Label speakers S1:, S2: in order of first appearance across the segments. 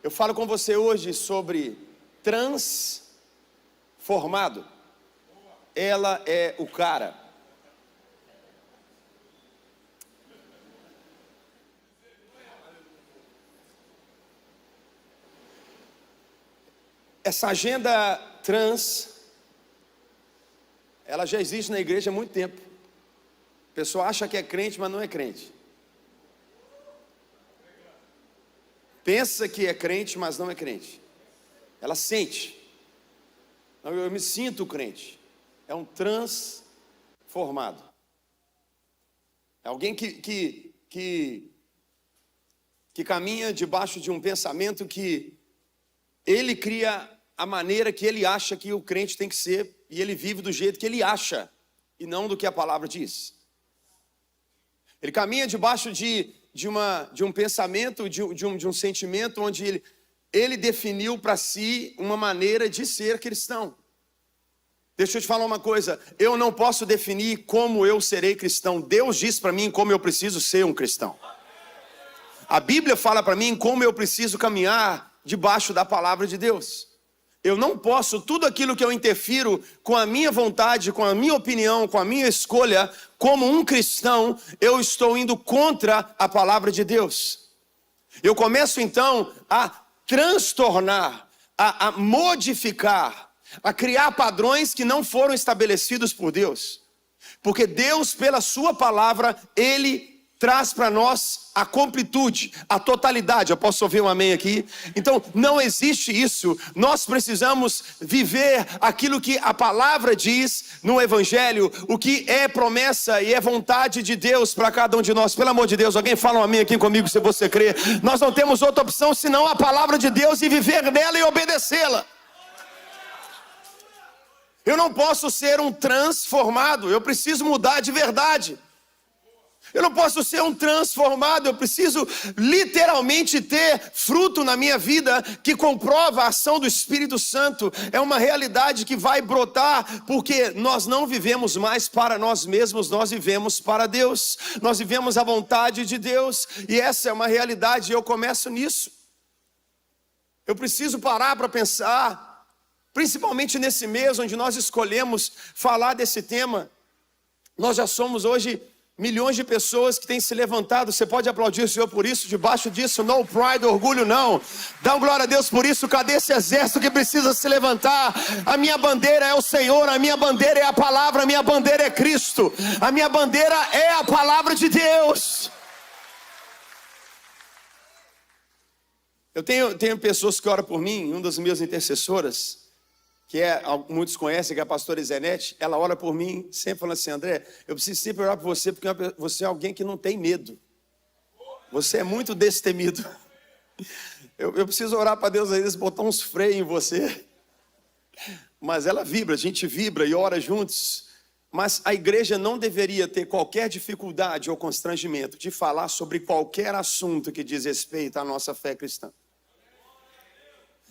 S1: Eu falo com você hoje sobre transformado. Ela é o cara. Essa agenda trans, ela já existe na igreja há muito tempo. A pessoa acha que é crente, mas não é crente. Pensa que é crente, mas não é crente. Ela sente. Eu me sinto crente. É um transformado. É alguém que caminha debaixo de um pensamento que ele cria a maneira que ele acha que o crente tem que ser, e ele vive do jeito que ele acha, e não do que a palavra diz. Ele caminha debaixo de um pensamento, de um sentimento, onde ele definiu para si uma maneira de ser cristão. Deixa eu te falar uma coisa, eu não posso definir como eu serei cristão. Deus diz para mim como eu preciso ser um cristão. A Bíblia fala para mim como eu preciso caminhar debaixo da palavra de Deus. Eu não posso, tudo aquilo que eu interfiro com a minha vontade, com a minha opinião, com a minha escolha, como um cristão, eu estou indo contra a palavra de Deus. Eu começo então a transtornar, a modificar, a criar padrões que não foram estabelecidos por Deus. Porque Deus, pela sua palavra, Ele traz para nós a completude, a totalidade. Eu posso ouvir um amém aqui? Então, não existe isso. Nós precisamos viver aquilo que a palavra diz no Evangelho, o que é promessa e é vontade de Deus para cada um de nós. Pelo amor de Deus, alguém fala um amém aqui comigo se você crê. Nós não temos outra opção senão a palavra de Deus e viver nela e obedecê-la. Eu não posso ser um transformado, eu preciso mudar de verdade. Eu não posso ser um transformado, eu preciso literalmente ter fruto na minha vida que comprova a ação do Espírito Santo. É uma realidade que vai brotar, porque nós não vivemos mais para nós mesmos, nós vivemos para Deus. Nós vivemos a vontade de Deus, e essa é uma realidade, e eu começo nisso. Eu preciso parar para pensar, principalmente nesse mês onde nós escolhemos falar desse tema. Nós já somos hoje milhões de pessoas que têm se levantado. Você pode aplaudir o Senhor por isso, debaixo disso, no pride, orgulho não. Dá uma glória a Deus por isso. Cadê esse exército que precisa se levantar? A minha bandeira é o Senhor, a minha bandeira é a palavra, a minha bandeira é Cristo. A minha bandeira é a palavra de Deus. Eu tenho pessoas que oram por mim, uma das minhas intercessoras, muitos conhecem, que é a pastora Zenete, ela ora por mim, sempre falando assim: André, eu preciso sempre orar por você, porque você é alguém que não tem medo. Você é muito destemido. Eu preciso orar para Deus, às vezes, botar uns freios em você. Mas ela vibra, a gente vibra e ora juntos. Mas a igreja não deveria ter qualquer dificuldade ou constrangimento de falar sobre qualquer assunto que diz respeito à nossa fé cristã.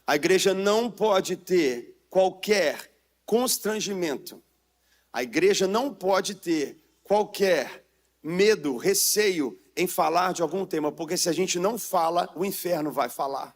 S1: A igreja não pode ter qualquer constrangimento. A igreja não pode ter qualquer medo, receio em falar de algum tema, porque se a gente não fala, o inferno vai falar.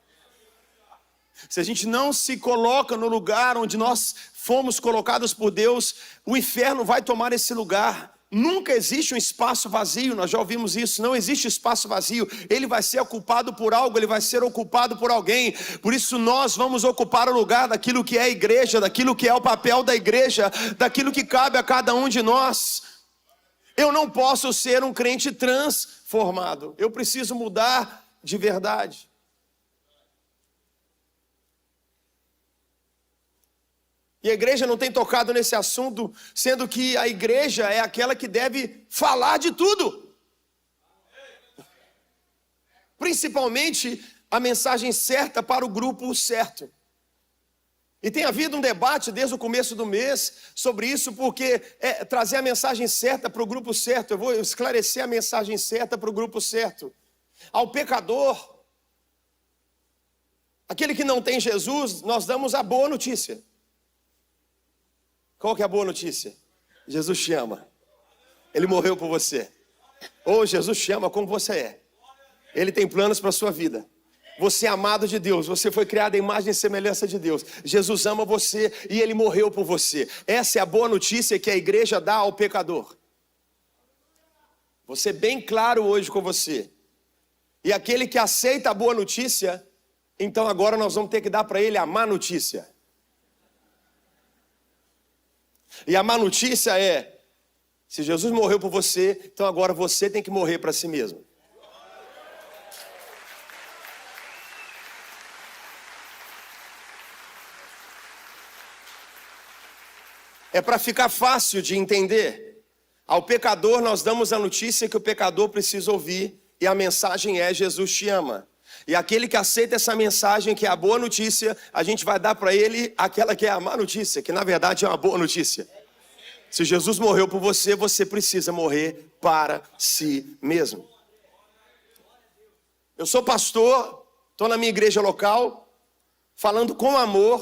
S1: Se a gente não se coloca no lugar onde nós fomos colocados por Deus, o inferno vai tomar esse lugar. Nunca existe um espaço vazio, nós já ouvimos isso, não existe espaço vazio. Ele vai ser ocupado por algo, ele vai ser ocupado por alguém. Por isso nós vamos ocupar o lugar daquilo que é a igreja, daquilo que é o papel da igreja, daquilo que cabe a cada um de nós. Eu não posso ser um crente transformado, eu preciso mudar de verdade. E a igreja não tem tocado nesse assunto, sendo que a igreja é aquela que deve falar de tudo. Principalmente a mensagem certa para o grupo certo. E tem havido um debate desde o começo do mês sobre isso, porque trazer a mensagem certa para o grupo certo. Eu vou esclarecer a mensagem certa para o grupo certo. Ao pecador, aquele que não tem Jesus, nós damos a boa notícia. Qual que é a boa notícia? Jesus te ama. Ele morreu por você. Ou Jesus te ama como você é. Ele tem planos para a sua vida. Você é amado de Deus, você foi criado à imagem e semelhança de Deus. Jesus ama você e Ele morreu por você. Essa é a boa notícia que a igreja dá ao pecador. Vou ser bem claro hoje com você. E aquele que aceita a boa notícia, então agora nós vamos ter que dar para ele a má notícia. E a má notícia é, se Jesus morreu por você, então agora você tem que morrer para si mesmo. É para ficar fácil de entender. Ao pecador nós damos a notícia que o pecador precisa ouvir, e a mensagem é: Jesus te ama. E aquele que aceita essa mensagem, que é a boa notícia, a gente vai dar para ele aquela que é a má notícia, que na verdade é uma boa notícia. Se Jesus morreu por você, você precisa morrer para si mesmo. Eu sou pastor, estou na minha igreja local, falando com amor,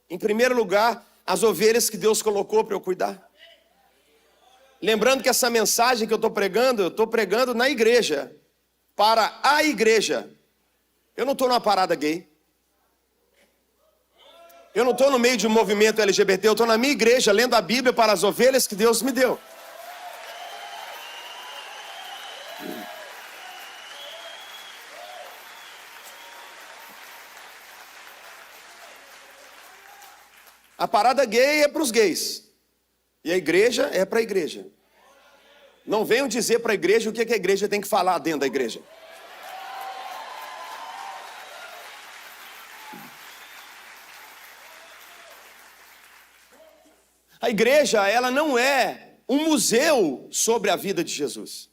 S1: em primeiro lugar, as ovelhas que Deus colocou para eu cuidar. Lembrando que essa mensagem que eu estou pregando na igreja, para a igreja. Eu não estou numa parada gay. Eu não estou no meio de um movimento LGBT, eu estou na minha igreja, lendo a Bíblia para as ovelhas que Deus me deu. A parada gay é para os gays. E a igreja é para a igreja. Não venham dizer para a igreja o que a igreja tem que falar dentro da igreja. A igreja, ela não é um museu sobre a vida de Jesus.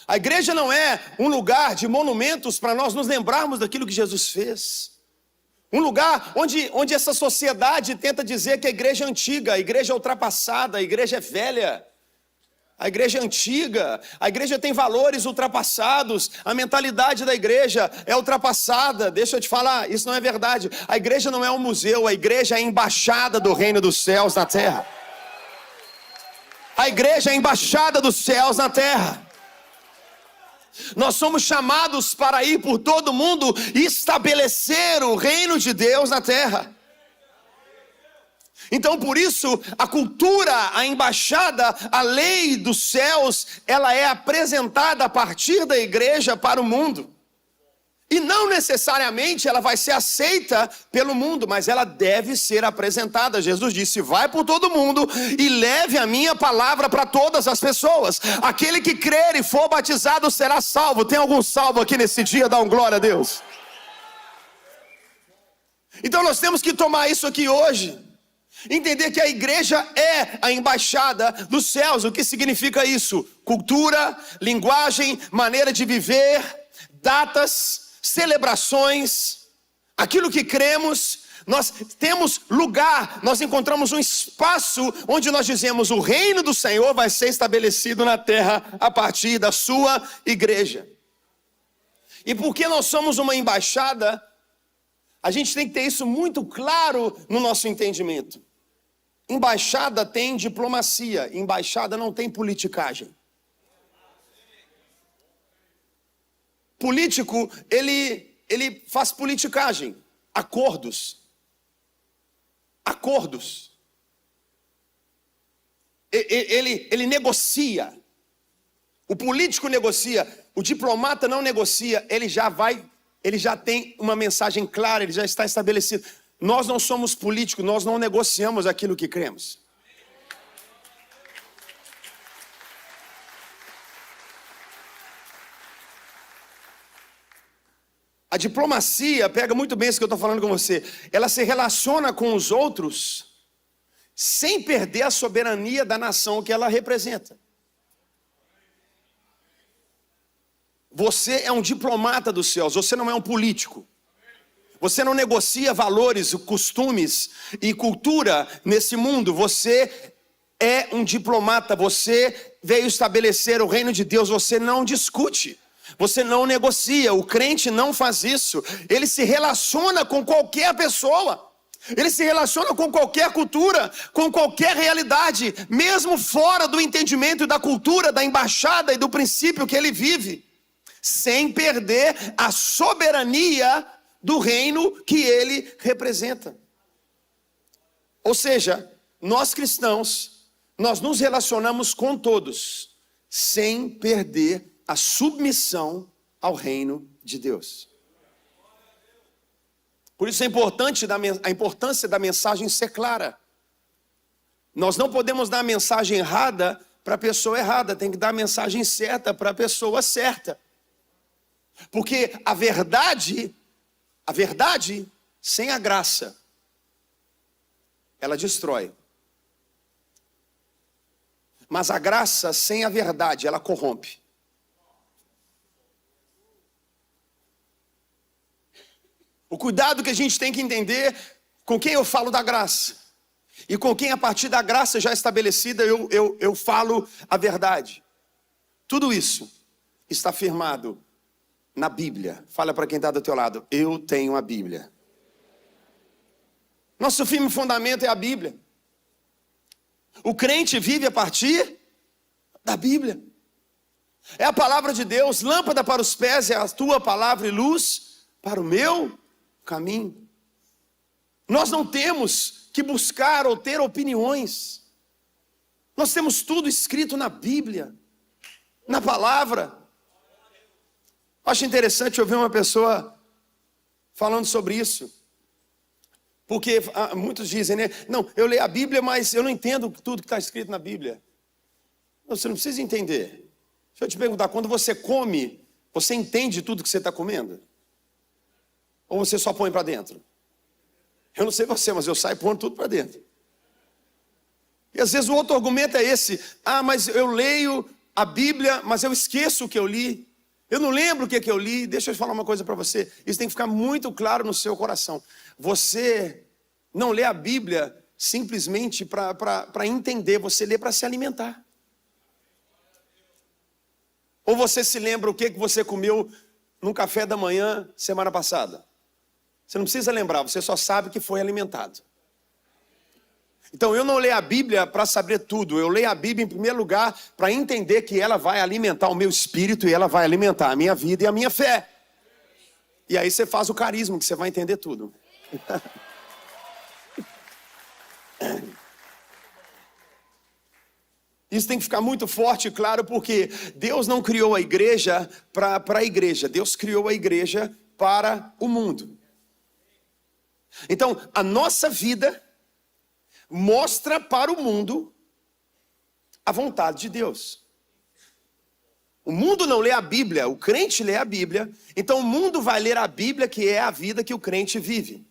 S1: A igreja não é um lugar de monumentos para nós nos lembrarmos daquilo que Jesus fez. Um lugar onde essa sociedade tenta dizer que a igreja é antiga, a igreja é ultrapassada, a igreja é velha. A igreja é antiga, a igreja tem valores ultrapassados, a mentalidade da igreja é ultrapassada. Deixa eu te falar, isso não é verdade. A igreja não é um museu, a igreja é a embaixada do reino dos céus na terra. A igreja é a embaixada dos céus na terra. Nós somos chamados para ir por todo mundo e estabelecer o reino de Deus na terra. Então, por isso, a cultura, a embaixada, a lei dos céus, ela é apresentada a partir da igreja para o mundo. E não necessariamente ela vai ser aceita pelo mundo, mas ela deve ser apresentada. Jesus disse: vai por todo mundo e leve a minha palavra para todas as pessoas. Aquele que crer e for batizado será salvo. Tem algum salvo aqui nesse dia? Dá um glória a Deus. Então nós temos que tomar isso aqui hoje. Entender que a igreja é a embaixada dos céus. O que significa isso? Cultura, linguagem, maneira de viver, datas, celebrações, aquilo que cremos. Nós temos lugar, nós encontramos um espaço onde nós dizemos: o reino do Senhor vai ser estabelecido na terra a partir da sua igreja. E porque nós somos uma embaixada, a gente tem que ter isso muito claro no nosso entendimento. Embaixada tem diplomacia, embaixada não tem politicagem. Político, ele faz politicagem, acordos. Ele negocia. O político negocia, o diplomata não negocia, ele já tem uma mensagem clara, ele já está estabelecido. Nós não somos políticos, nós não negociamos aquilo que cremos. A diplomacia, pega muito bem isso que eu estou falando com você, ela se relaciona com os outros sem perder a soberania da nação que ela representa. Você é um diplomata dos céus, você não é um político. Você não negocia valores, costumes e cultura nesse mundo. Você é um diplomata, você veio estabelecer o reino de Deus, você não discute. Você não negocia, o crente não faz isso. Ele se relaciona com qualquer pessoa. Ele se relaciona com qualquer cultura, com qualquer realidade, mesmo fora do entendimento da cultura, da embaixada e do princípio que ele vive. sem perder a soberania do reino que ele representa. Ou seja, nós cristãos, nós nos relacionamos com todos, sem perder a submissão ao reino de Deus. Por isso a importância da mensagem ser clara. Nós não podemos dar a mensagem errada para a pessoa errada, tem que dar a mensagem certa para a pessoa certa. Porque a verdade sem a graça, ela destrói. Mas a graça sem a verdade, ela corrompe. O cuidado que a gente tem que entender com quem eu falo da graça. E com quem a partir da graça já estabelecida eu falo a verdade. Tudo isso está firmado na Bíblia. Fala para quem está do teu lado, eu tenho a Bíblia. Nosso firme fundamento é a Bíblia. O crente vive a partir da Bíblia. É a palavra de Deus, lâmpada para os pés é a tua palavra e luz para o meu caminho. Nós não temos que buscar ou ter opiniões. Nós temos tudo escrito na Bíblia, na palavra. Acho interessante ouvir uma pessoa falando sobre isso. Porque muitos dizem, né? Não, eu leio a Bíblia, mas eu não entendo tudo que está escrito na Bíblia. Não, você não precisa entender. Deixa eu te perguntar, quando você come, você entende tudo que você está comendo? Ou você só põe para dentro? Eu não sei você, mas eu saio pondo tudo para dentro. E às vezes o outro argumento é esse. Mas eu leio a Bíblia, mas eu esqueço o que eu li. Eu não lembro o que eu li. Deixa eu falar uma coisa para você. Isso tem que ficar muito claro no seu coração. Você não lê a Bíblia simplesmente para entender. Você lê para se alimentar. Ou você se lembra o que você comeu no café da manhã semana passada? Você não precisa lembrar, você só sabe que foi alimentado. Então eu não leio a Bíblia para saber tudo. Eu leio a Bíblia em primeiro lugar para entender que ela vai alimentar o meu espírito e ela vai alimentar a minha vida e a minha fé. E aí você faz o carisma que você vai entender tudo. Isso tem que ficar muito forte e claro, porque Deus não criou a igreja para a igreja. Deus criou a igreja para o mundo. Então, a nossa vida mostra para o mundo a vontade de Deus. O mundo não lê a Bíblia, o crente lê a Bíblia. Então, o mundo vai ler a Bíblia, que é a vida que o crente vive.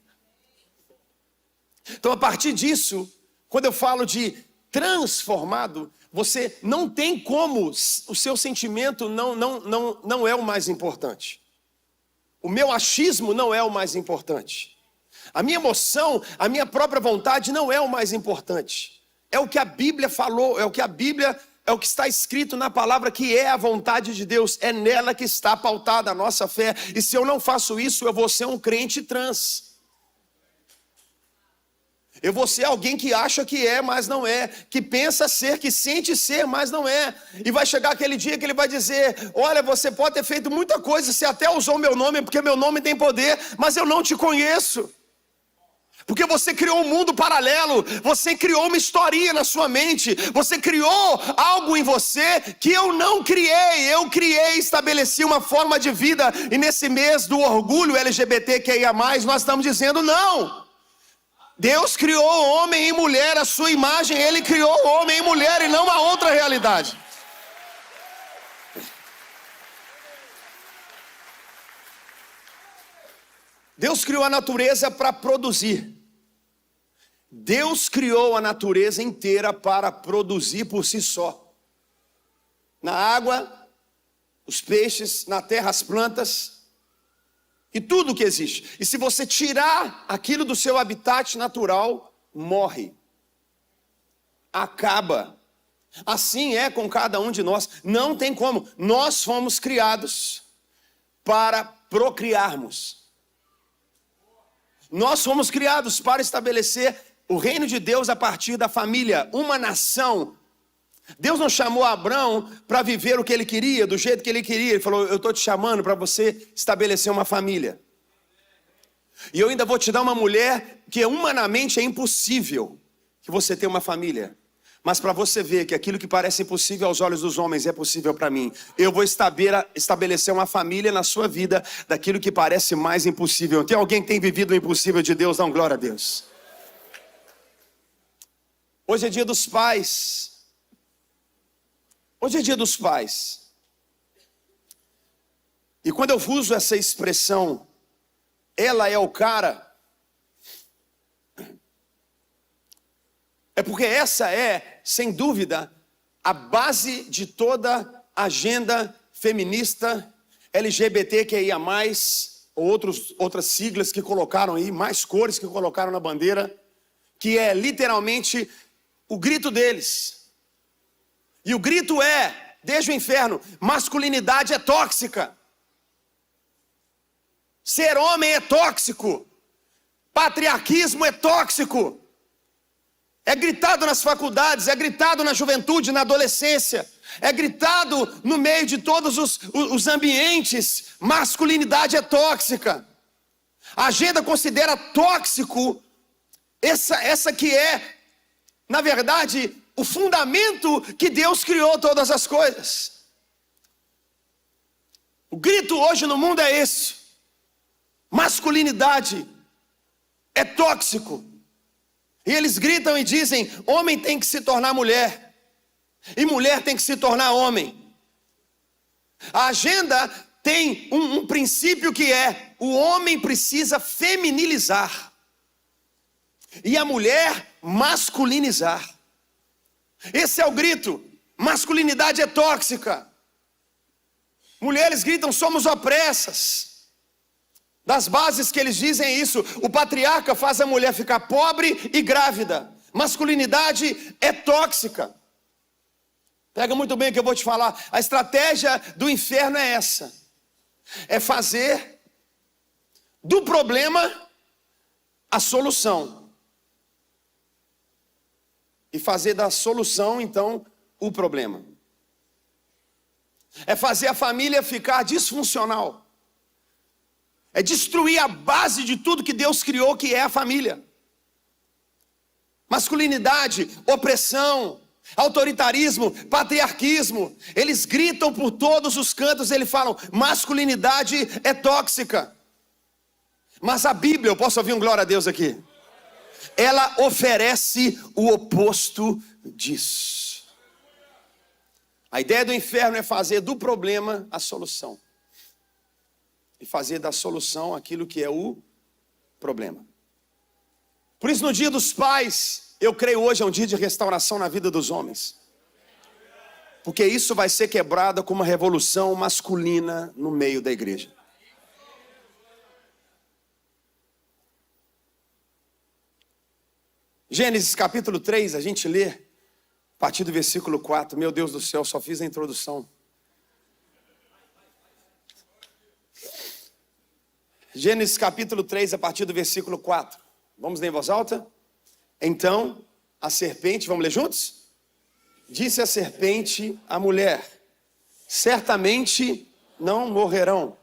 S1: Então, a partir disso, quando eu falo de transformado, você não tem como, o seu sentimento não é o mais importante. O meu achismo não é o mais importante. A minha emoção, a minha própria vontade não é o mais importante. É o que a Bíblia falou, é o que está escrito na palavra, que é a vontade de Deus. É nela que está pautada a nossa fé. E se eu não faço isso, eu vou ser um crente trans. Eu vou ser alguém que acha que é, mas não é. Que pensa ser, que sente ser, mas não é. E vai chegar aquele dia que ele vai dizer, olha, você pode ter feito muita coisa, você até usou meu nome, porque meu nome tem poder, mas eu não te conheço. Porque você criou um mundo paralelo, você criou uma historinha na sua mente, você criou algo em você que eu não criei. Eu criei, estabeleci uma forma de vida. E nesse mês do orgulho LGBTQIA+, nós estamos dizendo não. Deus criou homem e mulher, a sua imagem. Ele criou homem e mulher e não a outra realidade. Deus criou a natureza para produzir. Deus criou a natureza inteira para produzir por si só. Na água, os peixes, na terra, as plantas e tudo que existe. E se você tirar aquilo do seu habitat natural, morre. Acaba. Assim é com cada um de nós. Não tem como. Nós fomos criados para procriarmos. Nós fomos criados para estabelecer o reino de Deus a partir da família, uma nação Deus não chamou Abraão para viver o que ele queria, do jeito que ele queria. Ele falou, eu estou te chamando para você estabelecer uma família. E eu ainda vou te dar uma mulher que humanamente é impossível que você tenha uma família. Mas para você ver que aquilo que parece impossível aos olhos dos homens é possível para mim, eu vou estabelecer uma família na sua vida daquilo que parece mais impossível. Tem alguém que tem vivido o impossível de Deus? Dá glória a Deus. Hoje é dia dos pais. Hoje é dia dos pais. E quando eu uso essa expressão, ela é o cara, é porque essa é, sem dúvida, a base de toda a agenda feminista, LGBTQIA+, ou outras siglas que colocaram aí, mais cores que colocaram na bandeira, que é literalmente o grito deles. E o grito é, desde o inferno, masculinidade é tóxica. Ser homem é tóxico. Patriarquismo é tóxico. É gritado nas faculdades, é gritado na juventude, na adolescência. É gritado no meio de todos os ambientes. Masculinidade é tóxica. A agenda considera tóxico essa que é, na verdade, o fundamento que Deus criou todas as coisas. O grito hoje no mundo é esse. Masculinidade é tóxico. E eles gritam e dizem, homem tem que se tornar mulher. E mulher tem que se tornar homem. A agenda tem um princípio que é, o homem precisa feminilizar. E a mulher masculinizar. Esse é o grito. Masculinidade é tóxica. Mulheres gritam, somos opressas. Das bases que eles dizem é isso. O patriarca faz a mulher ficar pobre e grávida. Masculinidade é tóxica. Pega muito bem o que eu vou te falar. A estratégia do inferno é essa. É fazer do problema a solução. E fazer da solução, então, o problema. É fazer a família ficar disfuncional. É destruir a base de tudo que Deus criou, que é a família. Masculinidade, opressão, autoritarismo, patriarquismo. Eles gritam por todos os cantos, eles falam, masculinidade é tóxica. Mas a Bíblia, eu posso ouvir um glória a Deus aqui? Ela oferece o oposto disso. A ideia do inferno é fazer do problema a solução. E fazer da solução aquilo que é o problema. Por isso, no dia dos pais, eu creio hoje é um dia de restauração na vida dos homens. Porque isso vai ser quebrado com uma revolução masculina no meio da igreja. Gênesis capítulo 3, a gente lê, a partir do versículo 4. Meu Deus do céu, só fiz a introdução. Gênesis capítulo 3, a partir do versículo 4. Vamos ler em voz alta? Então, a serpente, vamos ler juntos? Disse a serpente à mulher, certamente não morrerão.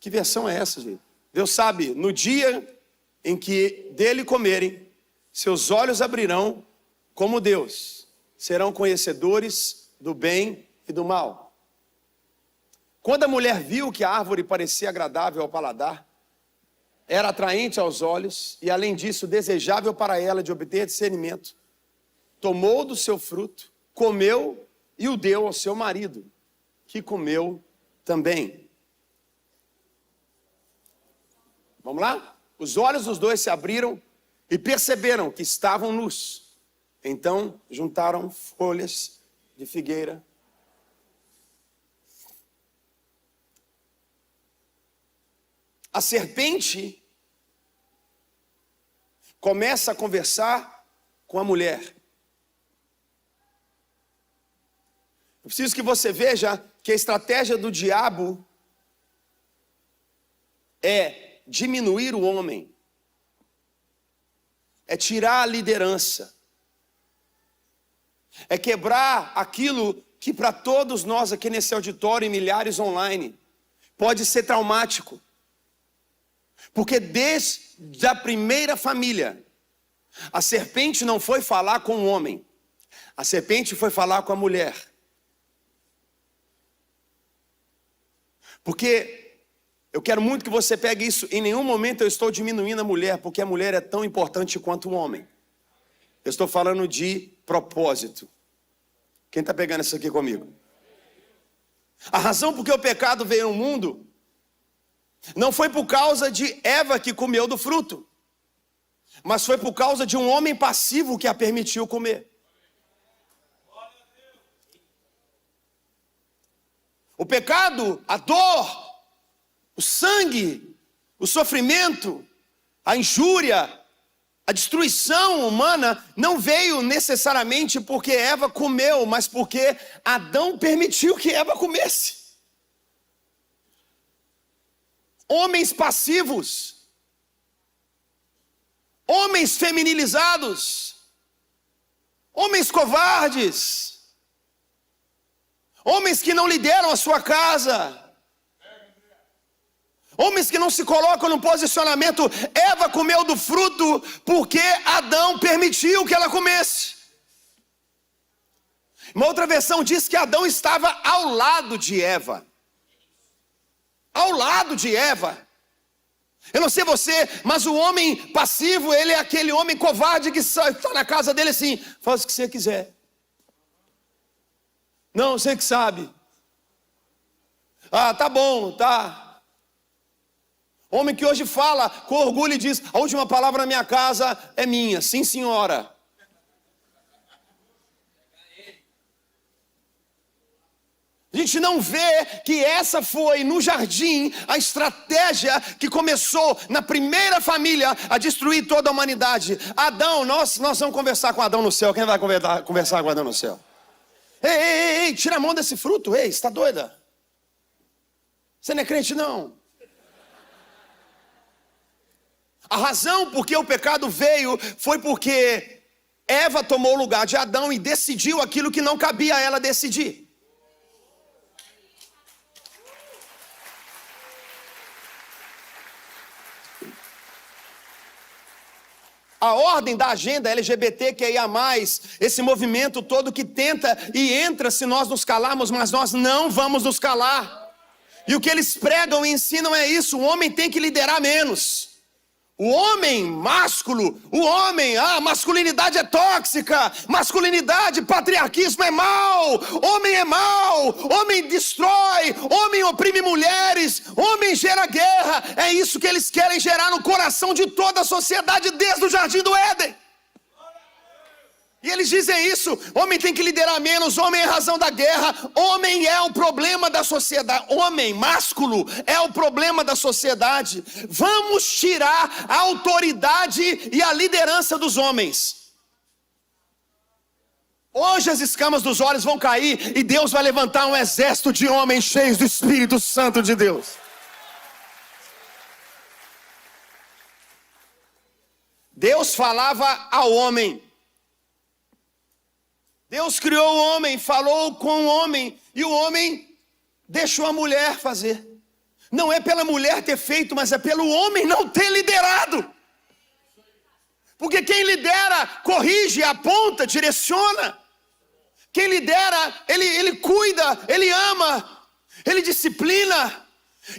S1: Que versão é essa, gente? Deus sabe, no dia em que dele comerem, seus olhos abrirão como Deus, serão conhecedores do bem e do mal. Quando a mulher viu que a árvore parecia agradável ao paladar, era atraente aos olhos e, além disso, desejável para ela de obter discernimento, tomou do seu fruto, comeu e o deu ao seu marido, que comeu também. Vamos lá? Os olhos dos dois se abriram e perceberam que estavam nus. Então juntaram folhas de figueira. A serpente começa a conversar com a mulher. Eu preciso que você veja que a estratégia do diabo é diminuir o homem. É tirar a liderança. É quebrar aquilo que para todos nós aqui nesse auditório e milhares online pode ser traumático. Porque desde a primeira família, a serpente não foi falar com o homem, a serpente foi falar com a mulher. Porque eu quero muito que você pegue isso. Em nenhum momento eu estou diminuindo a mulher, porque a mulher é tão importante quanto o homem. Eu estou falando de propósito. Quem está pegando isso aqui comigo? A razão por que o pecado veio ao mundo não foi por causa de Eva que comeu do fruto, mas foi por causa de um homem passivo que a permitiu comer. O pecado, a dor, o sangue, o sofrimento, a injúria, a destruição humana não veio necessariamente porque Eva comeu, mas porque Adão permitiu que Eva comesse. Homens passivos, homens feminilizados, homens covardes, homens que não lideram a sua casa, homens que não se colocam no posicionamento. Eva comeu do fruto porque Adão permitiu que ela comesse. Uma outra versão diz que Adão estava ao lado de Eva. Ao lado de Eva. Eu não sei você, mas o homem passivo, ele é aquele homem covarde que está na casa dele assim: faz o que você quiser. Não, você que sabe. Ah, tá bom, tá. Homem que hoje fala com orgulho e diz: a última palavra na minha casa é minha, sim senhora. A gente não vê que essa foi no jardim a estratégia que começou na primeira família a destruir toda a humanidade. Adão, nós vamos conversar com Adão no céu. Quem vai conversar com Adão no céu? Ei, tira a mão desse fruto. Ei, você está doida? Você não é crente não. A razão por que o pecado veio foi porque Eva tomou o lugar de Adão e decidiu aquilo que não cabia a ela decidir. A ordem da agenda LGBTQIA+, esse movimento todo que tenta e entra se nós nos calarmos, mas nós não vamos nos calar. E o que eles pregam e ensinam é isso: o homem tem que liderar menos. O homem másculo, a masculinidade é tóxica, masculinidade, patriarquismo é mal, homem destrói, homem oprime mulheres, homem gera guerra. É isso que eles querem gerar no coração de toda a sociedade desde o Jardim do Éden. E eles dizem isso: homem tem que liderar menos, homem é a razão da guerra, homem é o problema da sociedade, homem másculo é o problema da sociedade. Vamos tirar a autoridade e a liderança dos homens. Hoje as escamas dos olhos vão cair e Deus vai levantar um exército de homens cheios do Espírito Santo de Deus. Deus falava ao homem. Deus criou o homem, falou com o homem, e o homem deixou a mulher fazer. Não é pela mulher ter feito, mas é pelo homem não ter liderado. Porque quem lidera, corrige, aponta, direciona. Quem lidera, ele cuida, ele ama, ele disciplina.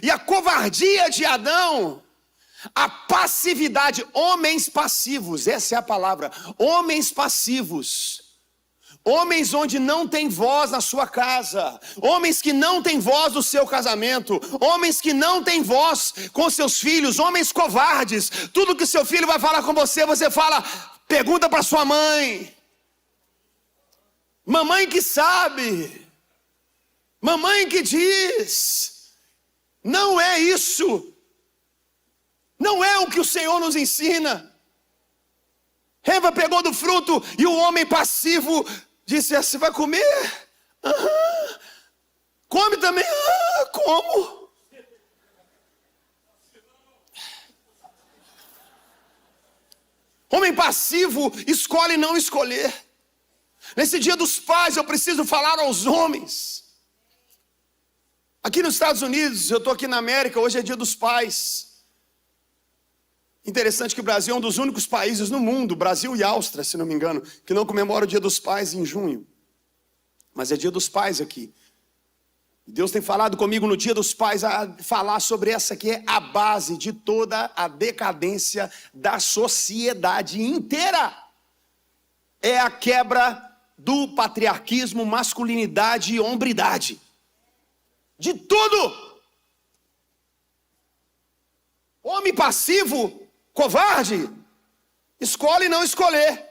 S1: E a covardia de Adão, a passividade, homens passivos, essa é a palavra, homens passivos. Homens onde não tem voz na sua casa, homens que não tem voz no seu casamento, homens que não tem voz com seus filhos, homens covardes. Tudo que seu filho vai falar com você, você fala, pergunta para sua mãe. Mamãe que sabe, mamãe que diz. Não é isso, não é o que o Senhor nos ensina. Eva pegou do fruto e o homem passivo disse: você vai comer? Come também? Como? Homem passivo escolhe não escolher. Nesse dia dos pais, eu preciso falar aos homens. Aqui nos Estados Unidos, eu estou aqui na América, hoje é dia dos pais. Interessante que o Brasil é um dos únicos países no mundo, Brasil e Áustria, se não me engano, que não comemora o dia dos pais em junho. Mas é dia dos pais aqui. Deus tem falado comigo no dia dos pais a falar sobre essa que é a base de toda a decadência da sociedade inteira. É a quebra do patriarquismo, masculinidade e hombridade. De tudo. Homem passivo, covarde, escolhe não escolher.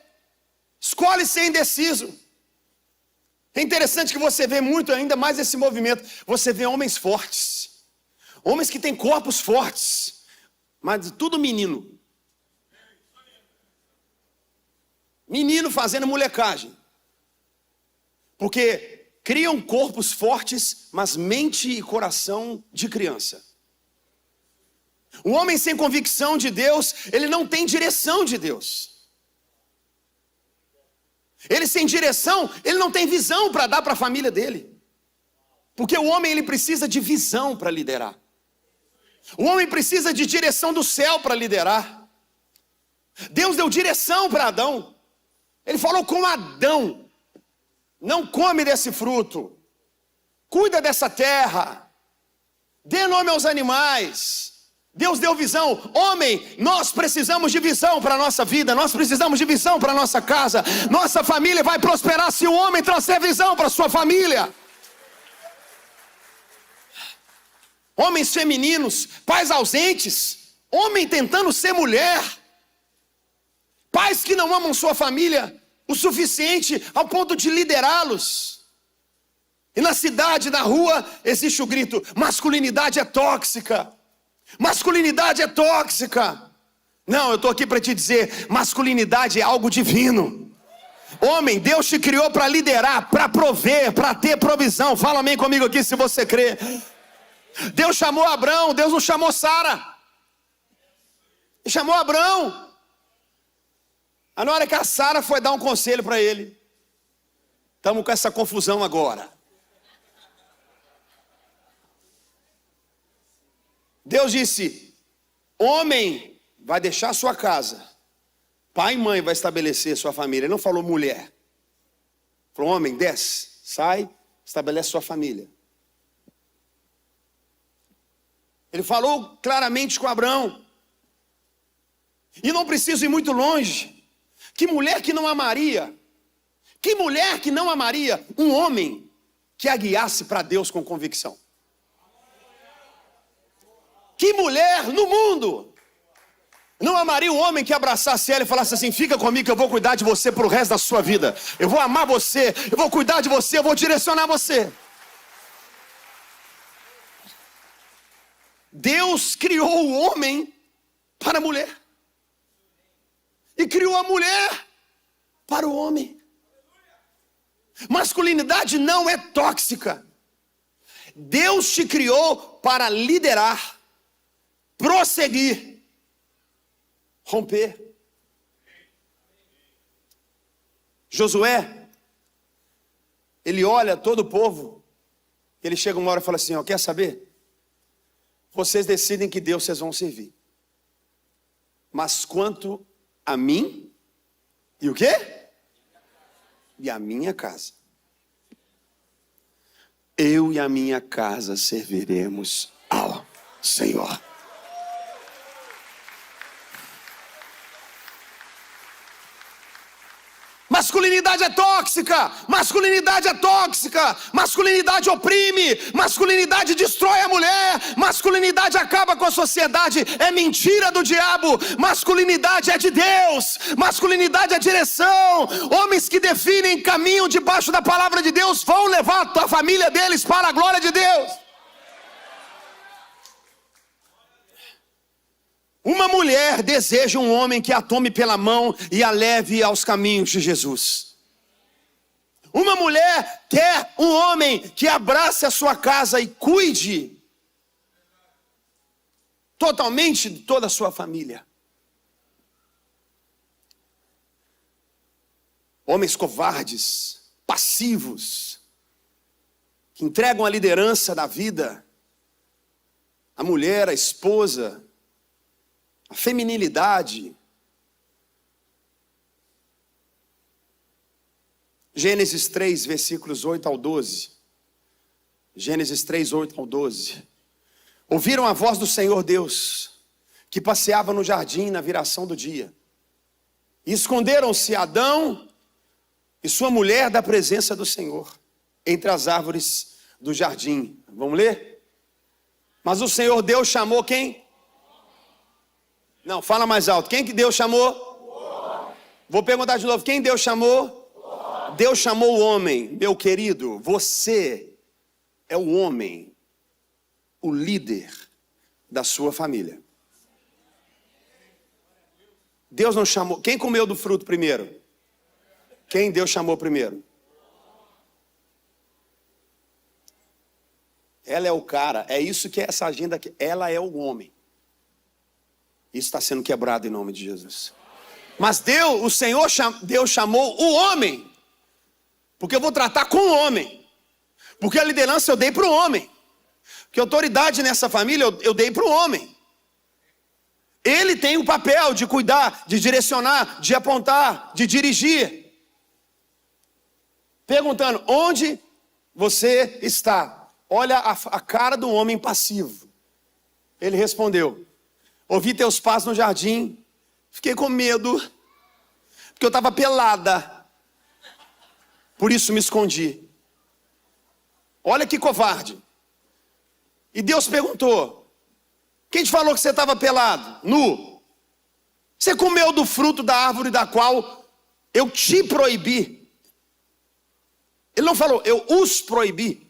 S1: Escolhe ser indeciso. É interessante que você vê muito ainda mais esse movimento. Você vê homens fortes. Homens que têm corpos fortes. Mas tudo menino. Menino fazendo molecagem. Porque criam corpos fortes, mas mente e coração de criança. Um homem sem convicção de Deus, ele não tem direção de Deus. Ele sem direção, ele não tem visão para dar para a família dele. Porque o homem, ele precisa de visão para liderar. O homem precisa de direção do céu para liderar. Deus deu direção para Adão. Ele falou com Adão: não come desse fruto. Cuida dessa terra. Dê nome aos animais. Deus deu visão. Homem, nós precisamos de visão para a nossa vida. Nós precisamos de visão para a nossa casa. Nossa família vai prosperar se o homem trouxer visão para a sua família. Homens femininos, pais ausentes, homem tentando ser mulher, pais que não amam sua família o suficiente ao ponto de liderá-los. E na cidade, na rua, existe o grito: masculinidade é tóxica. Masculinidade é tóxica. Não, eu estou aqui para te dizer, masculinidade é algo divino. Homem, Deus te criou para liderar, para prover, para ter provisão. Fala amém comigo aqui se você crê. Deus chamou Abrão, Deus não chamou Sara. Ele chamou Abrão. Aí na hora que a Sara foi dar um conselho para ele: estamos com essa confusão agora. Deus disse: homem vai deixar sua casa, pai e mãe vai estabelecer sua família. Ele não falou mulher. Ele falou: homem, desce, sai, estabelece sua família. Ele falou claramente com Abrão. E não preciso ir muito longe. Que mulher que não amaria um homem que a guiasse para Deus com convicção? Que mulher no mundo não amaria um homem que abraçasse ela e falasse assim: fica comigo que eu vou cuidar de você para o resto da sua vida. Eu vou amar você, eu vou cuidar de você, eu vou direcionar você. Deus criou o homem para a mulher. E criou a mulher para o homem. Masculinidade não é tóxica. Deus te criou para liderar, prosseguir, romper. Josué, ele olha todo o povo, ele chega uma hora e fala assim: ó, quer saber? Vocês decidem que Deus vocês vão servir. Mas quanto a mim, e o quê? E a minha casa, eu e a minha casa serviremos ao Senhor. Masculinidade é tóxica, masculinidade é tóxica, masculinidade oprime, masculinidade destrói a mulher, masculinidade acaba com a sociedade, é mentira do diabo. Masculinidade é de Deus, masculinidade é direção. Homens que definem caminho debaixo da palavra de Deus vão levar a família deles para a glória de Deus. Uma mulher deseja um homem que a tome pela mão e a leve aos caminhos de Jesus. Uma mulher quer um homem que abrace a sua casa e cuide totalmente de toda a sua família. Homens covardes, passivos, que entregam a liderança da vida, a mulher, a esposa, a feminilidade. Gênesis 3, versículos 8 ao 12. Gênesis 3, 8 ao 12. Ouviram a voz do Senhor Deus, que passeava no jardim na viração do dia. E esconderam-se Adão e sua mulher da presença do Senhor, entre as árvores do jardim. Vamos ler? Mas o Senhor Deus chamou quem? Não, fala mais alto. Quem que Deus chamou? Vou perguntar de novo. Quem Deus chamou? Deus chamou o homem. Meu querido, você é o homem, o líder da sua família. Deus não chamou. Quem comeu do fruto primeiro? Quem Deus chamou primeiro? Ela é o cara. É isso que é essa agenda aqui. Ela é o homem. Isso está sendo quebrado em nome de Jesus. Mas Deus, o Senhor, Deus chamou o homem. Porque eu vou tratar com o homem. Porque a liderança eu dei para o homem. Porque a autoridade nessa família eu dei para o homem. Ele tem o papel de cuidar, de direcionar, de apontar, de dirigir. Perguntando, onde você está? Olha a cara do homem passivo. Ele respondeu, ouvi teus passos no jardim, fiquei com medo, porque eu estava pelada, por isso me escondi. Olha que covarde. E Deus perguntou, quem te falou que você estava pelado? Nu. Você comeu do fruto da árvore da qual eu te proibi. Ele não falou, eu os proibi.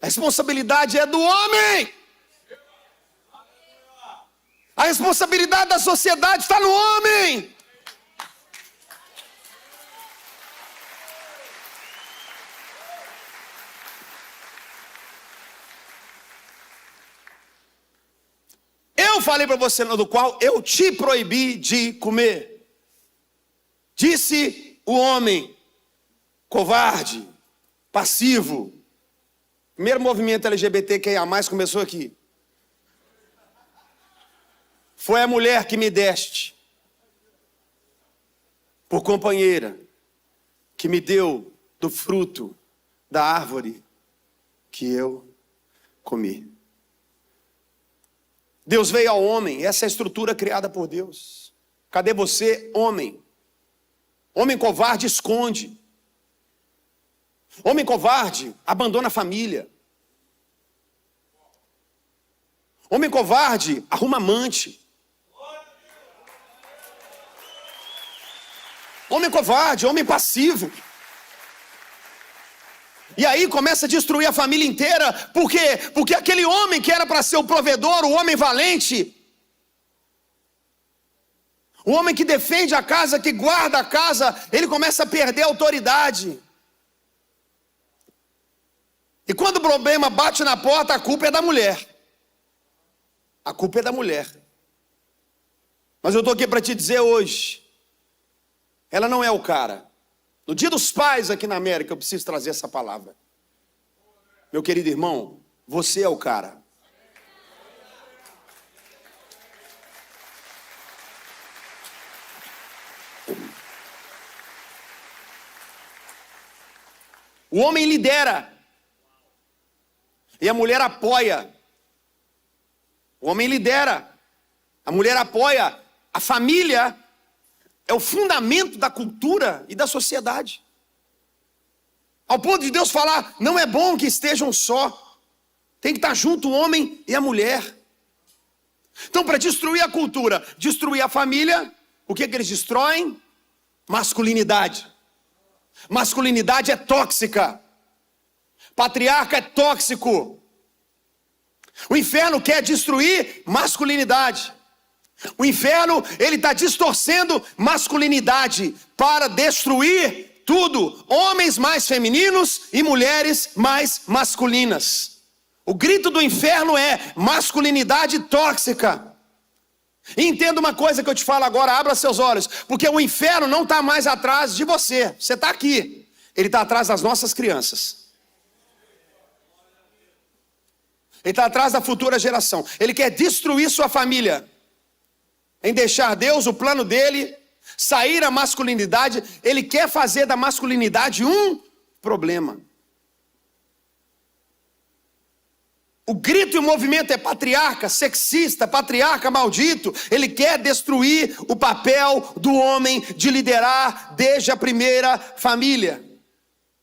S1: A responsabilidade é do homem. A responsabilidade da sociedade está no homem. Eu falei para você, do qual eu te proibi de comer. Disse o homem covarde, passivo. Primeiro movimento LGBTQIA+, começou aqui. Foi a mulher que me deste por companheira, que me deu do fruto da árvore que eu comi. Deus veio ao homem, essa é a estrutura criada por Deus. Cadê você, homem? Homem covarde esconde. Homem covarde abandona a família. Homem covarde arruma amante. Homem covarde, homem passivo. E aí começa a destruir a família inteira. Por quê? Porque aquele homem que era para ser o provedor, o homem valente, o homem que defende a casa, que guarda a casa, ele começa a perder a autoridade. E quando o problema bate na porta, a culpa é da mulher. A culpa é da mulher. Mas eu estou aqui para te dizer hoje, ela não é o cara. No dia dos pais aqui na América, eu preciso trazer essa palavra. Meu querido irmão, você é o cara. O homem lidera. E a mulher apoia. O homem lidera. A mulher apoia. A família é o fundamento da cultura e da sociedade. Ao ponto de Deus falar, não é bom que estejam só. Tem que estar junto o homem e a mulher. Então, para destruir a cultura, destruir a família, o que eles destroem? Masculinidade. Masculinidade é tóxica. Patriarca é tóxico. O inferno quer destruir masculinidade. O inferno, ele está distorcendo masculinidade para destruir tudo. Homens mais femininos e mulheres mais masculinas. O grito do inferno é masculinidade tóxica. E entenda uma coisa que eu te falo agora, abra seus olhos, porque o inferno não está mais atrás de você, você está aqui, ele está atrás das nossas crianças. Ele está atrás da futura geração. Ele quer destruir sua família, em deixar Deus, o plano dele, sair a masculinidade. Ele quer fazer da masculinidade um problema. O grito e o movimento é patriarca, sexista, patriarca maldito. Ele quer destruir o papel do homem de liderar desde a primeira família.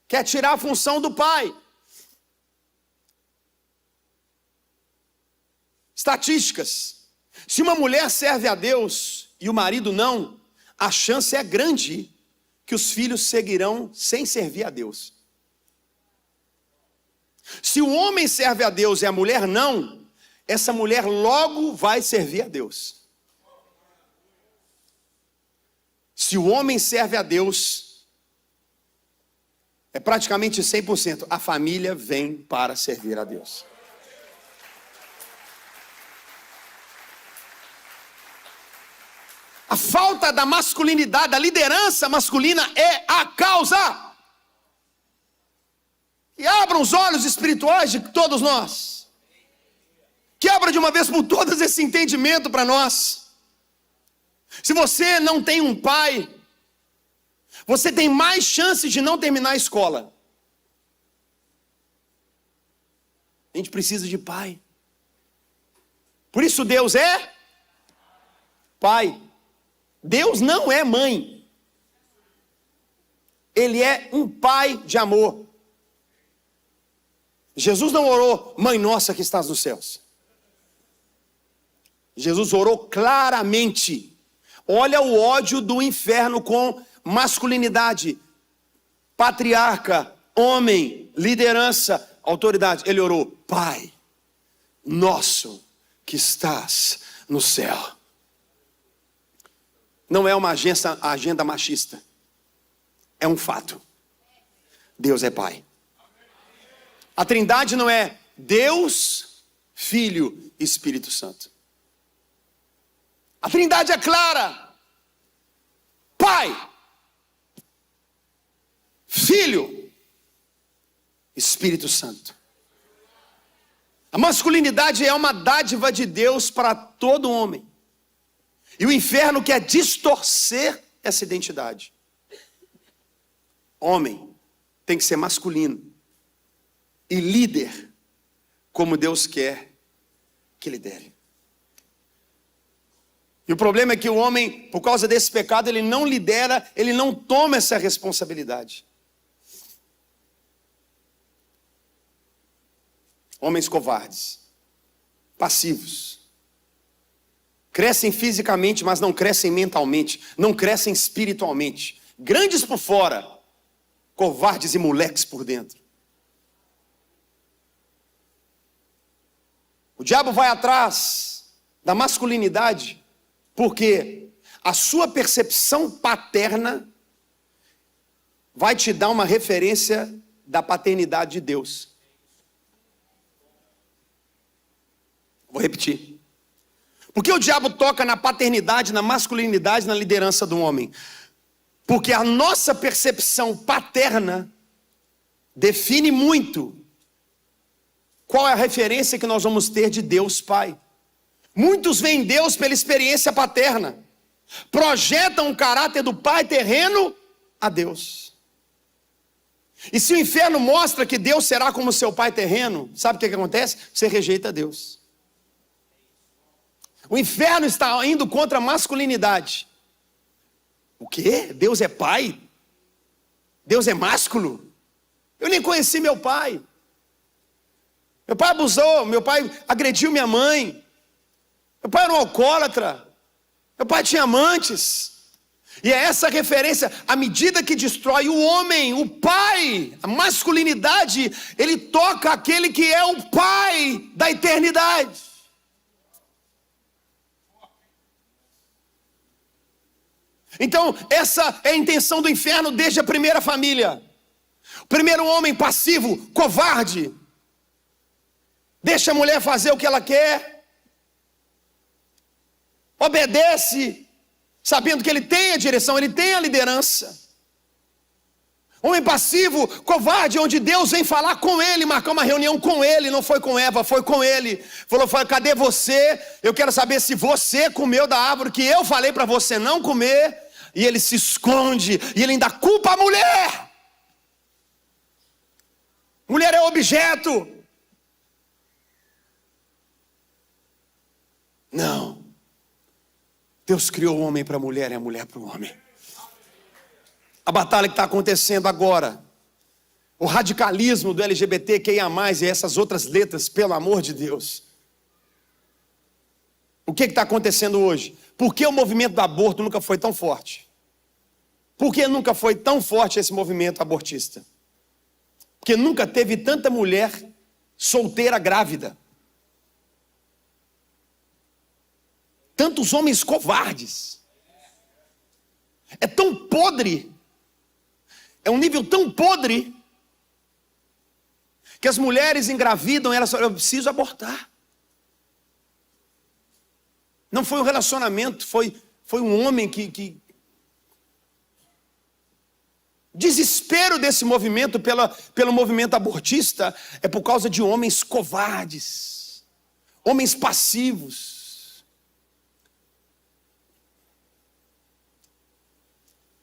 S1: Quer tirar a função do pai. Estatísticas. Se uma mulher serve a Deus e o marido não, a chance é grande que os filhos seguirão sem servir a Deus. Se o homem serve a Deus e a mulher não, essa mulher logo vai servir a Deus. Se o homem serve a Deus, é praticamente 100%, a família vem para servir a Deus. A falta da masculinidade, da liderança masculina é a causa. E abram os olhos espirituais de todos nós. Que abra de uma vez por todas esse entendimento para nós. Se você não tem um pai, você tem mais chance de não terminar a escola. A gente precisa de pai. Por isso Deus é pai. Deus não é mãe. Ele é um pai de amor. Jesus não orou, mãe nossa que estás nos céus. Jesus orou claramente. Olha o ódio do inferno com masculinidade. Patriarca, homem, liderança, autoridade. Ele orou, Pai nosso que estás no céu. Não é uma agenda machista. É um fato. Deus é Pai. A Trindade não é Deus, Filho e Espírito Santo. A Trindade é clara. Pai, Filho, Espírito Santo. A masculinidade é uma dádiva de Deus para todo homem. E o inferno quer distorcer essa identidade. Homem tem que ser masculino e líder como Deus quer que lidere. E o problema é que o homem, por causa desse pecado, ele não lidera, ele não toma essa responsabilidade. Homens covardes, passivos. Crescem fisicamente, mas não crescem mentalmente, não crescem espiritualmente. Grandes por fora, covardes e moleques por dentro. O diabo vai atrás da masculinidade, porque a sua percepção paterna vai te dar uma referência da paternidade de Deus. Vou repetir. Por que o diabo toca na paternidade, na masculinidade, na liderança do homem? Porque a nossa percepção paterna define muito qual é a referência que nós vamos ter de Deus Pai. Muitos veem Deus pela experiência paterna, projetam o caráter do pai terreno a Deus. E se o inferno mostra que Deus será como seu pai terreno, sabe o que acontece? Você rejeita Deus. O inferno está indo contra a masculinidade. O quê? Deus é pai? Deus é másculo? Eu nem conheci meu pai. Meu pai abusou, meu pai agrediu minha mãe. Meu pai era um alcoólatra. Meu pai tinha amantes. E é essa referência, à medida que destrói o homem, o pai, a masculinidade, ele toca aquele que é o pai da eternidade. Então, essa é a intenção do inferno desde a primeira família. O primeiro homem passivo, covarde, deixa a mulher fazer o que ela quer. obedece, sabendo que ele tem a direção, ele tem a liderança. Homem passivo, covarde, onde Deus vem falar com ele, marcar uma reunião com ele, não foi com Eva, foi com ele. Falou, cadê você? Eu quero saber se você comeu da árvore que eu falei para você não comer. E ele se esconde, e ele ainda culpa a mulher. Mulher é objeto. Não. Deus criou o homem para a mulher e a mulher para o homem. A batalha que está acontecendo agora, o radicalismo do LGBTQIA+, e essas outras letras, pelo amor de Deus. O que está acontecendo hoje? Por que o movimento do aborto nunca foi tão forte? Por que nunca foi tão forte esse movimento abortista? Porque nunca teve tanta mulher solteira grávida. Tantos homens covardes. É tão podre. É um nível tão podre que as mulheres engravidam e elas falam, eu preciso abortar. Não foi um relacionamento, foi um homem que... Desespero desse movimento pelo movimento abortista é por causa de homens covardes, homens passivos.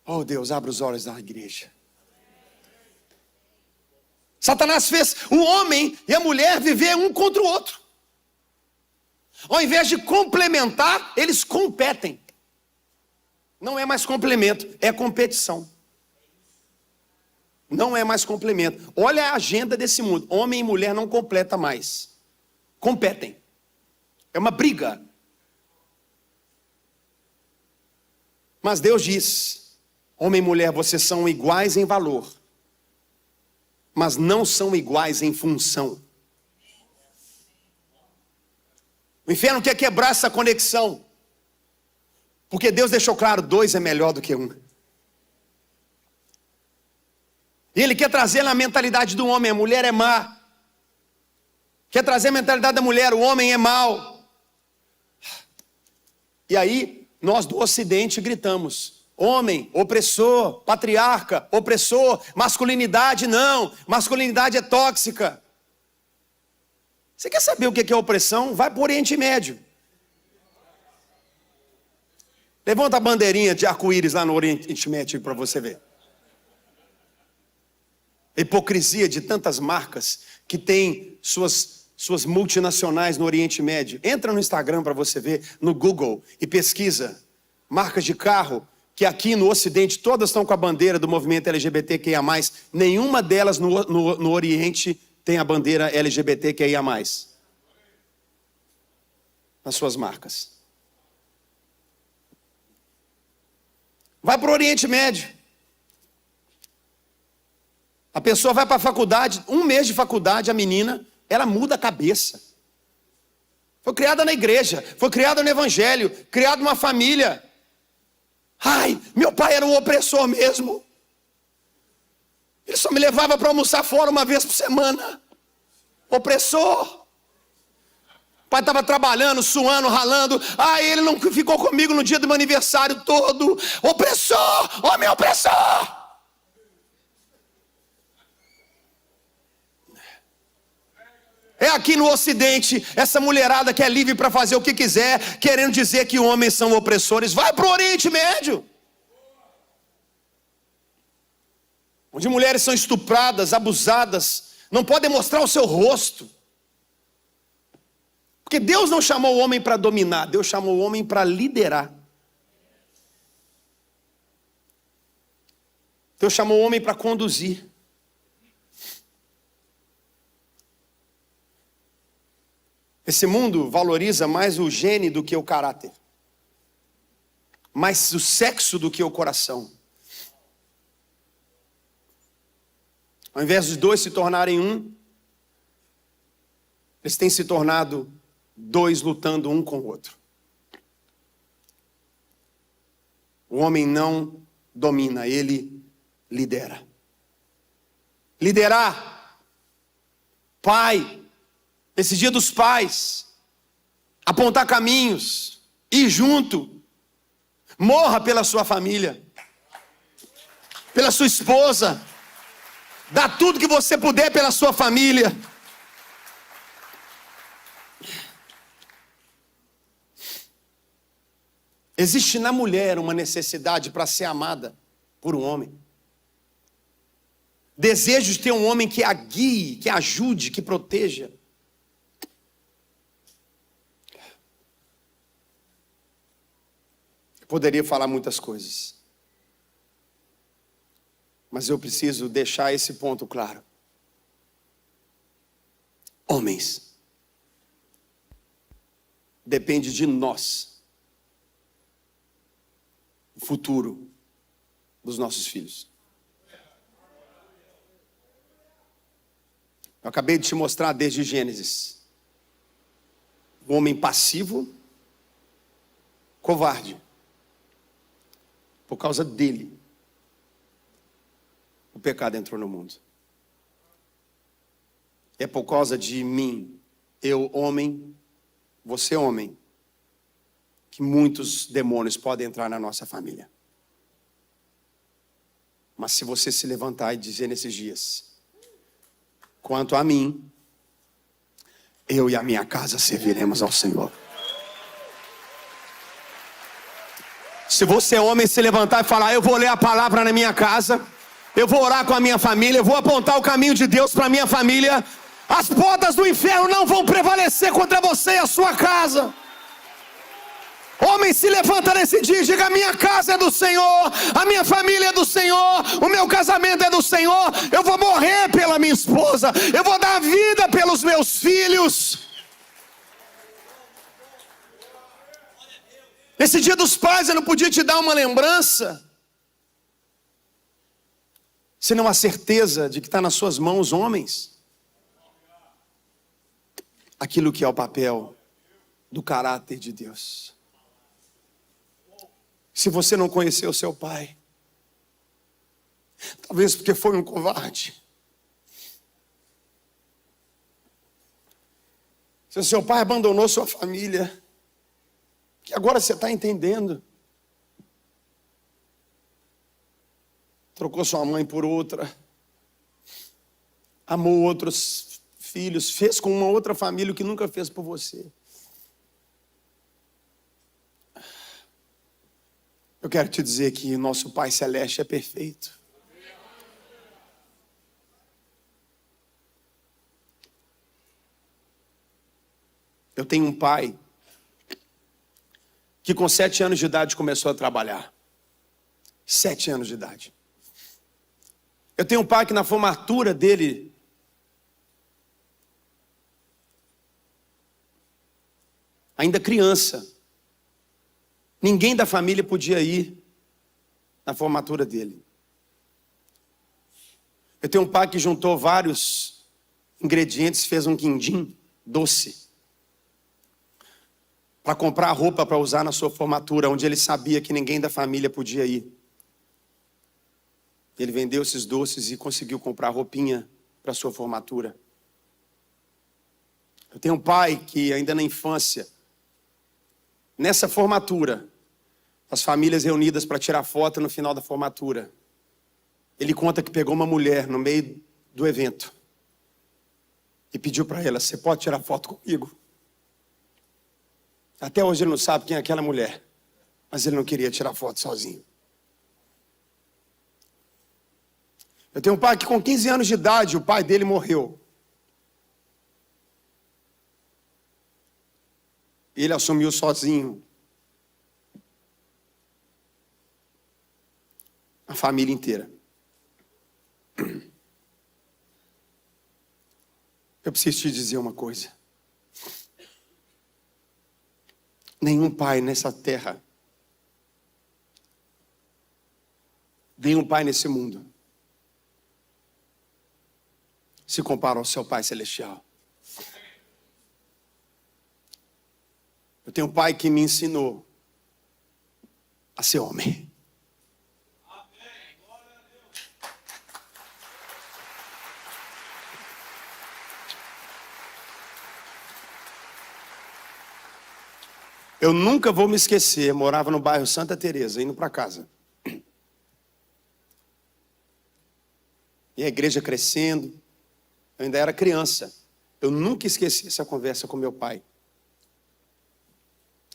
S1: Oh Deus, abre os olhos da igreja. Satanás fez o homem e a mulher viver um contra o outro. Ao invés de complementar, eles competem. Não é mais complemento, é competição. Não é mais complemento. Olha a agenda desse mundo. Homem e mulher não completa mais. Competem. É uma briga. Mas Deus diz, homem e mulher, vocês são iguais em valor, mas não são iguais em função. O inferno quer quebrar essa conexão, porque Deus deixou claro, 2 é melhor do que 1. E Ele quer trazer na mentalidade do homem, a mulher é má. Quer trazer a mentalidade da mulher, o homem é mau. E aí, nós do Ocidente gritamos, homem, opressor, patriarca, opressor, masculinidade não, masculinidade é tóxica. Você quer saber o que é opressão? Vai para o Oriente Médio. Levanta a bandeirinha de arco-íris lá no Oriente Médio para você ver. A hipocrisia de tantas marcas que têm suas multinacionais no Oriente Médio. Entra no Instagram para você ver, no Google, e pesquisa marcas de carro que aqui no Ocidente todas estão com a bandeira do movimento LGBTQIA+. Nenhuma delas no Oriente tem a bandeira LGBTQIA+. Nas suas marcas. Vai para o Oriente Médio. A pessoa vai para a faculdade, 1 mês de faculdade, a menina, ela muda a cabeça. Foi criada na igreja, foi criada no evangelho, criada numa família. Ai, meu pai era um opressor mesmo. Ele só me levava para almoçar fora 1 vez por semana. Opressor. O pai estava trabalhando, suando, ralando. Ai, ele não ficou comigo no dia do meu aniversário todo. Opressor, homem opressor. É aqui no Ocidente, essa mulherada que é livre para fazer o que quiser, querendo dizer que homens são opressores. Vai para o Oriente Médio, onde mulheres são estupradas, abusadas, não podem mostrar o seu rosto. Porque Deus não chamou o homem para dominar, Deus chamou o homem para liderar. Deus chamou o homem para conduzir. Esse mundo valoriza mais o gene do que o caráter. Mais o sexo do que o coração. Ao invés dos 2 se tornarem 1, eles têm se tornado 2 lutando um com o outro. O homem não domina, ele lidera. Liderar. Pai. Esse dia dos pais, apontar caminhos, Ir junto. Morra pela sua família, pela sua esposa. Dá tudo que você puder pela sua família. Existe na mulher uma necessidade para ser amada por um homem. Desejo de ter um homem que a guie, que a ajude, que proteja. Eu poderia falar muitas coisas, mas eu preciso deixar esse ponto claro. Homens, depende de nós o futuro dos nossos filhos. Eu acabei de te mostrar desde Gênesis. Um homem passivo, covarde. Por causa dele, o pecado entrou no mundo. É por causa de mim, eu homem, você homem, que muitos demônios podem entrar na nossa família. Mas se você se levantar e dizer nesses dias: quanto a mim, eu e a minha casa serviremos ao Senhor. Se você é homem, se levantar e falar: eu vou ler a palavra na minha casa, eu vou orar com a minha família, eu vou apontar o caminho de Deus para a minha família, as portas do inferno não vão prevalecer contra você e a sua casa. Homem, se levanta nesse dia e diga: a minha casa é do Senhor, a minha família é do Senhor, o meu casamento é do Senhor, eu vou morrer pela minha esposa, eu vou dar vida pelos meus filhos. Esse dia dos pais eu não podia te dar uma lembrança, senão a certeza de que está nas suas mãos, homens, aquilo que é o papel do caráter de Deus. Se você não conheceu seu pai, talvez porque foi um covarde. Se o seu pai abandonou sua família, que agora você está entendendo. Trocou sua mãe por outra. Amou outros filhos. Fez com uma outra família o que nunca fez por você. Eu quero te dizer que nosso Pai Celeste é perfeito. Eu tenho um pai que com 7 anos de idade começou a trabalhar. 7 anos de idade. Eu tenho um pai que na formatura dele, ainda criança, ninguém da família podia ir na formatura dele. Eu tenho um pai que juntou vários ingredientes, fez um quindim doce, para comprar roupa para usar na sua formatura, onde ele sabia que ninguém da família podia ir. Ele vendeu esses doces e conseguiu comprar roupinha para sua formatura. Eu tenho um pai que ainda na infância, nessa formatura, as famílias reunidas para tirar foto no final da formatura, ele conta que pegou uma mulher no meio do evento e pediu para ela: você pode tirar foto comigo? Até hoje ele não sabe quem é aquela mulher, mas ele não queria tirar foto sozinho. Eu tenho um pai que com 15 anos de idade, o pai dele morreu. E ele assumiu sozinho a família inteira. Eu preciso te dizer uma coisa. Nenhum pai nessa terra, nenhum pai nesse mundo se compara ao seu Pai Celestial. Eu tenho um pai que me ensinou a ser homem. Eu nunca vou me esquecer, morava no bairro Santa Teresa, indo para casa. E a igreja crescendo, eu ainda era criança. Eu nunca esqueci essa conversa com meu pai.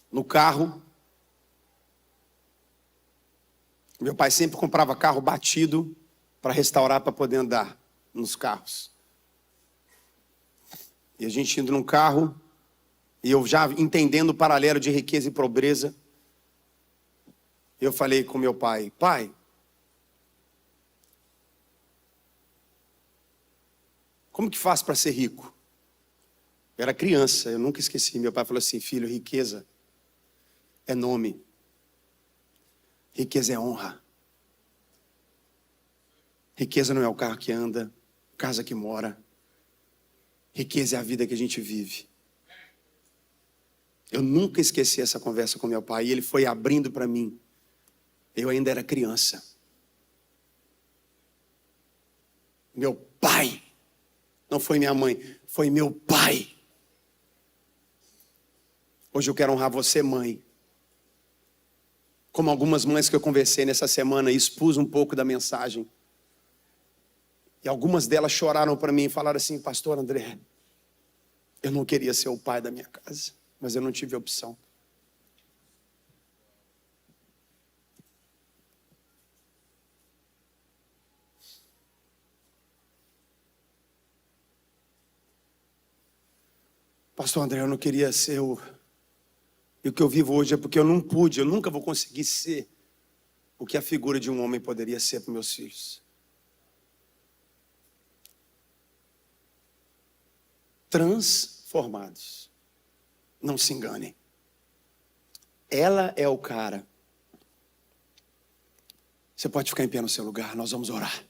S1: No carro, meu pai sempre comprava carro batido para restaurar, para poder andar nos carros. E a gente indo num carro, e eu já entendendo o paralelo de riqueza e pobreza, eu falei com meu pai: pai, como que faz para ser rico? Eu era criança, eu nunca esqueci. Meu pai falou assim: filho, riqueza é nome. Riqueza é honra. Riqueza não é o carro que anda, casa que mora. Riqueza é a vida que a gente vive. Eu nunca esqueci essa conversa com meu pai. E ele foi abrindo para mim. Eu ainda era criança. Meu pai. Não foi minha mãe, foi meu pai. Hoje eu quero honrar você, mãe. Como algumas mães que eu conversei nessa semana e expus um pouco da mensagem. E algumas delas choraram para mim e falaram assim: pastor André, eu não queria ser o pai da minha casa, mas eu não tive opção. Pastor André, eu não queria ser o... E o que eu vivo hoje é porque eu não pude, eu nunca vou conseguir ser o que a figura de um homem poderia ser para meus filhos. Transformados. Não se enganem. Ela é o cara. Você pode ficar em pé no seu lugar, nós vamos orar.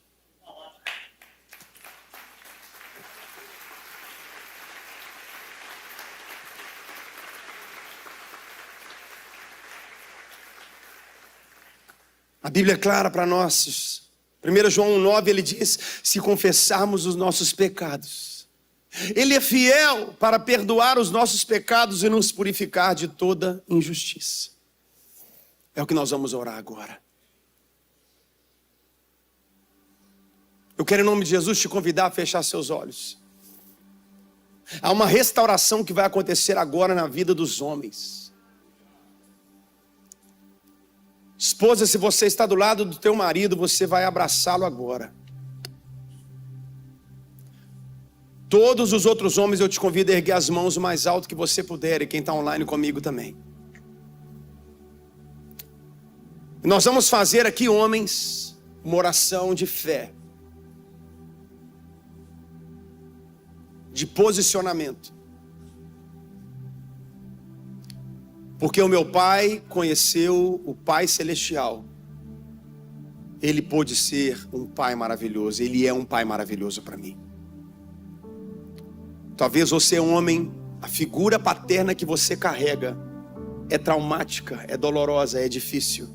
S1: A Bíblia é clara para nós. 1 João 1,9 ele diz: se confessarmos os nossos pecados, Ele é fiel para perdoar os nossos pecados e nos purificar de toda injustiça. É o que nós vamos orar agora. Eu quero, em nome de Jesus, te convidar a fechar seus olhos. Há uma restauração que vai acontecer agora na vida dos homens. Esposa, se você está do lado do teu marido, você vai abraçá-lo agora. Todos os outros homens eu te convido a erguer as mãos o mais alto que você puder, e quem está online comigo também. Nós vamos fazer aqui, homens, uma oração de fé, de posicionamento. Porque o meu pai conheceu o Pai Celestial. Ele pôde ser um pai maravilhoso. Ele é um pai maravilhoso para mim. Talvez você, homem, a figura paterna que você carrega é traumática, é dolorosa, é difícil.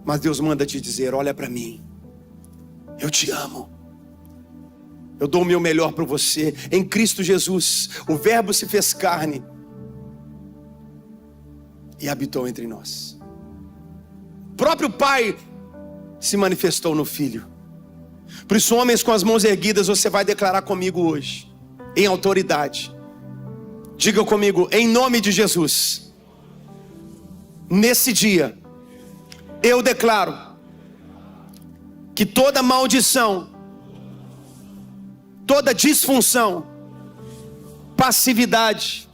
S1: Mas Deus manda te dizer: olha para mim, eu te amo. Eu dou o meu melhor para você. Em Cristo Jesus, o Verbo se fez carne e habitou entre nós. O próprio Pai se manifestou no Filho. Por isso, homens, com as mãos erguidas, você vai declarar comigo hoje, em autoridade. Diga comigo: em nome de Jesus, nesse dia, eu declaro que toda maldição, toda disfunção, passividade,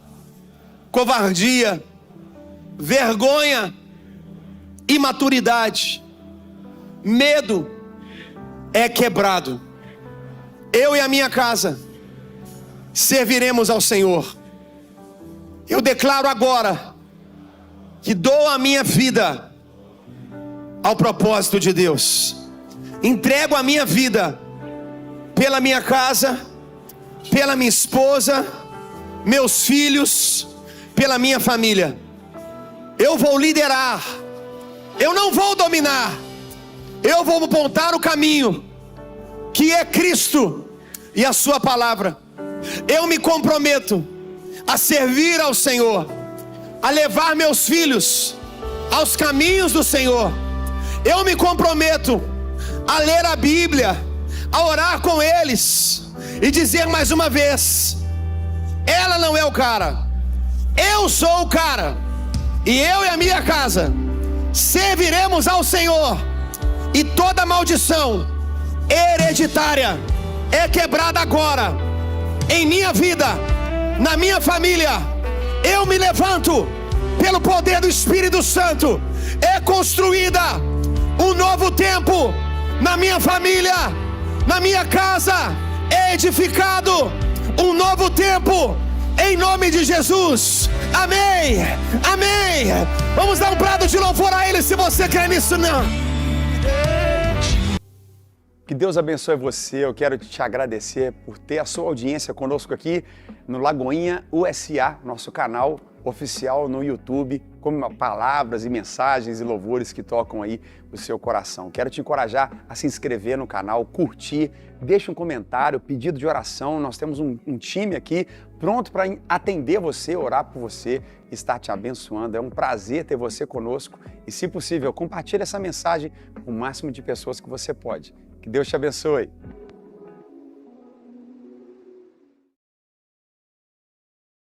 S1: covardia, vergonha, imaturidade, medo é quebrado. Eu e a minha casa serviremos ao Senhor. Eu declaro agora que dou a minha vida ao propósito de Deus. Entrego a minha vida pela minha casa, pela minha esposa, meus filhos, pela minha família. Eu vou liderar, eu não vou dominar, eu vou apontar o caminho, que é Cristo e a sua palavra. Eu me comprometo a servir ao Senhor a levar meus filhos aos caminhos do Senhor. Eu me comprometo a ler a Bíblia, a orar com eles e dizer mais uma vez: ela não é o cara, eu sou o cara, e eu e a minha casa serviremos ao Senhor, e toda maldição hereditária é quebrada agora em minha vida, na minha família. Eu me levanto pelo poder do Espírito Santo. É construída um novo tempo na minha família, na minha casa. É edificado um novo tempo em nome de Jesus. Amém, amém. Vamos dar um brado de louvor a Ele se você crê nisso. Não.
S2: Que Deus abençoe você. Eu quero te agradecer por ter a sua audiência conosco aqui no Lagoinha USA, nosso canal oficial no YouTube, com palavras e mensagens e louvores que tocam aí o seu coração. Quero te encorajar a se inscrever no canal, curtir, deixa um comentário, pedido de oração. Nós temos um time aqui pronto para atender você, orar por você, estar te abençoando. É um prazer ter você conosco e, se possível, compartilhe essa mensagem com o máximo de pessoas que você pode. Que Deus te abençoe.